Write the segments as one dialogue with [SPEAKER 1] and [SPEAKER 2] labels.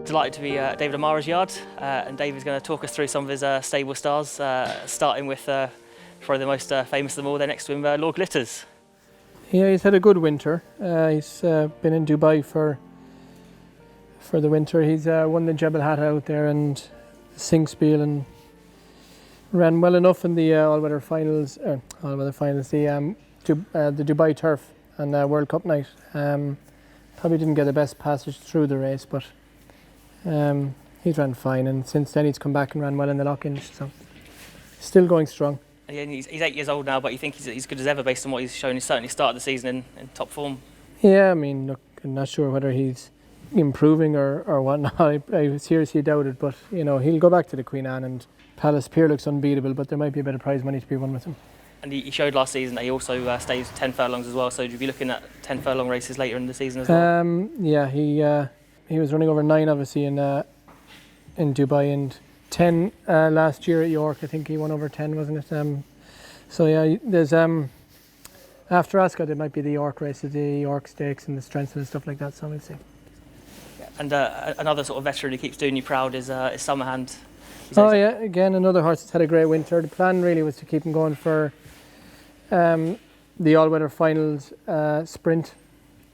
[SPEAKER 1] Delighted to be at David Amara's yard, and David's going to talk us through some of his stable stars, starting with probably the most famous of them all there next to him, Lord Glitters.
[SPEAKER 2] Yeah, he's had a good winter. He's been in Dubai for the winter. He's won the Jebel Hatta out there and the Singspiel, and ran well enough in the all-weather finals, the Dubai Turf and World Cup night. Probably didn't get the best passage through the race, but he's ran fine, and since then he's come back and ran well in the Lock-Inch, so still going strong.
[SPEAKER 1] Yeah, he's 8 years old now, but you think he's as good as ever based on what he's shown. He's certainly started the season in top form.
[SPEAKER 2] Yeah, I mean, look, I'm not sure whether he's improving or whatnot. I seriously doubt it, but you know, he'll go back to the Queen Anne, and Palace Pier looks unbeatable, but there might be a bit of prize money to be won with him.
[SPEAKER 1] And he showed last season that he also stays 10 furlongs as well, so you'll be looking at 10 furlong races later in the season as well.
[SPEAKER 2] Yeah, he was running over 9 obviously in Dubai, and 10 last year at York. I think he won over 10, wasn't it? So yeah, there's after Ascot there might be the York races, the York Stakes and the Strengths and stuff like that, so we'll see.
[SPEAKER 1] And another sort of veteran who keeps doing you proud is Summerghand.
[SPEAKER 2] Yeah, again another horse that's had a great winter. The plan really was to keep him going for the all-weather finals sprint,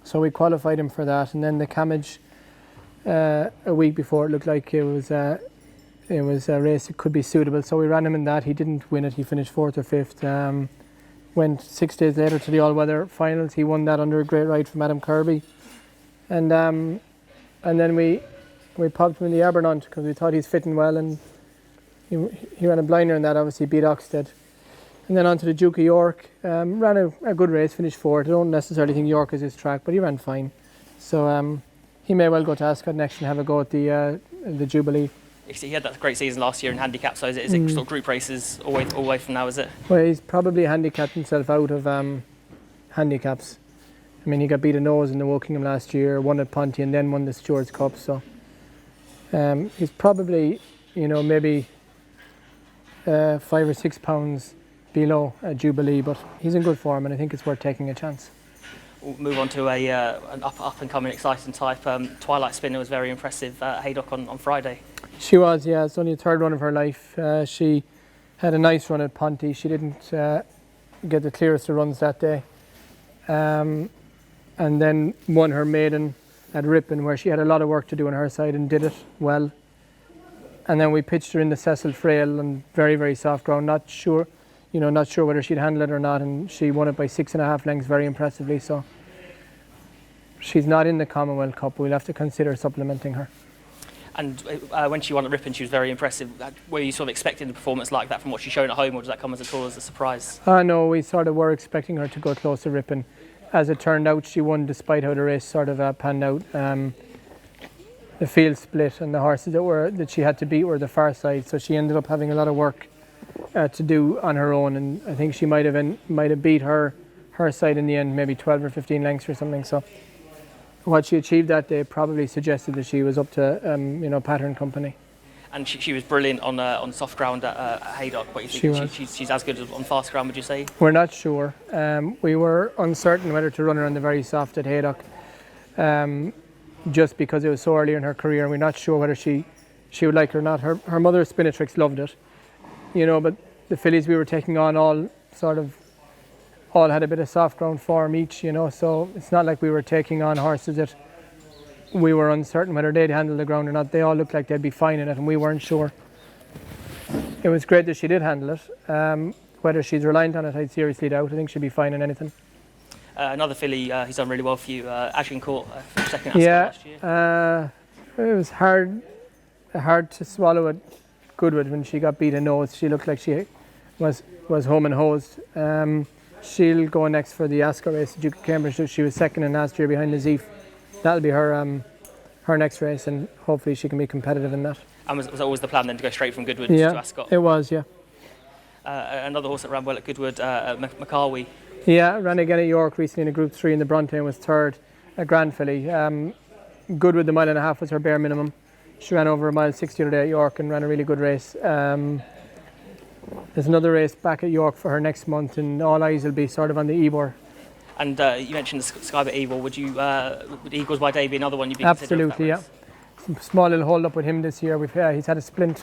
[SPEAKER 2] so we qualified him for that, and then the Camage a week before it looked like it was a race that could be suitable, so we ran him in that. He didn't win it, he finished 4th or 5th. Went 6 days later to the all-weather finals. He won that under a great ride from Adam Kirby, and then we popped him in the Abernunt because we thought he's fitting well, and he ran a blinder in that, obviously beat Oxted. And then on to the Duke of York, ran a good race, finished 4th. I don't necessarily think York is his track, but he ran fine. So he may well go to Ascot next and have a go at the Jubilee.
[SPEAKER 1] He had that great season last year in handicap, so is it sort of group races all the way from now, is it?
[SPEAKER 2] Well, he's probably handicapped himself out of handicaps. I mean, he got beat a nose in the Wokingham last year, won at Ponty, and then won the Stewards Cup, so he's probably, maybe 5 or 6 pounds below a Jubilee, but he's in good form, and I think it's worth taking a chance.
[SPEAKER 1] We'll move on to an up-and-coming, exciting type. Twilight Spinner was very impressive at Haydock on Friday. She
[SPEAKER 2] was, yeah. It's only the 3rd run of her life. She had a nice run at Ponty. She didn't get the clearest of runs that day. And then won her maiden at Ripon, where she had a lot of work to do on her side and did it well. And then we pitched her in the Cecil Frail on very, very soft ground. Not sure whether she'd handle it or not, and she won it by 6.5 lengths very impressively. So she's not in the Commonwealth Cup. We'll have to consider supplementing her.
[SPEAKER 1] And when she won at Ripon, she was very impressive. Were you sort of expecting a performance like that from what she's shown at home, or does that come as a surprise?
[SPEAKER 2] No, we sort of were expecting her to go close to Ripon. As it turned out, she won despite how the race sort of panned out. The field split, and the horses that she had to beat were the far side, so she ended up having a lot of work to do on her own, and I think she might have beat her side in the end, maybe 12 or 15 lengths or something. So what she achieved that day probably suggested that she was up to pattern company.
[SPEAKER 1] And she was brilliant on soft ground at Haydock, but you think she's as good on fast ground, would you say?
[SPEAKER 2] We're not sure. We were uncertain whether to run her on the very soft at Haydock, just because it was so early in her career, and we're not sure whether she would like it or not. Her mother Spinatrix loved it, but the fillies we were taking on all had a bit of soft ground form each, so it's not like we were taking on horses that we were uncertain whether they'd handle the ground or not. They all looked like they'd be fine in it, and we weren't sure. It was great that she did handle it. Whether she's reliant on it, I'd seriously doubt. I think she'd be fine in anything.
[SPEAKER 1] Another filly who's done really well for you, Agincourt, second last year.
[SPEAKER 2] It was hard to swallow at Goodwood when she got beat a nose. She looked like she was home and hosed. She'll go next for the Ascot race, Duke of Cambridge. She was second in last year behind Nazif. That'll be her next race, and hopefully she can be competitive in that.
[SPEAKER 1] And was that always the plan then, to go straight from Goodwood to Ascot?
[SPEAKER 2] It was, yeah.
[SPEAKER 1] Another horse that ran well at Goodwood, McCarwey.
[SPEAKER 2] Yeah, ran again at York recently in a Group 3 in the Bronte and was 3rd, a grand filly. Goodwood, the 1.5 miles was her bare minimum. She ran over 1.60 the other day at York and ran a really good race. There's another race back at York for her next month, and all eyes will be sort of on the Ebor.
[SPEAKER 1] And you mentioned the Sky Bet Eagle. Would Eagles by Day be another one you'd be
[SPEAKER 2] Absolutely, yeah. small little hold up with him this year. He's had a splint,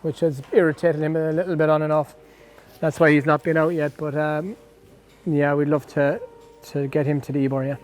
[SPEAKER 2] which has irritated him a little bit on and off. That's why he's not been out yet. But yeah, we'd love to get him to the Ebor, yeah.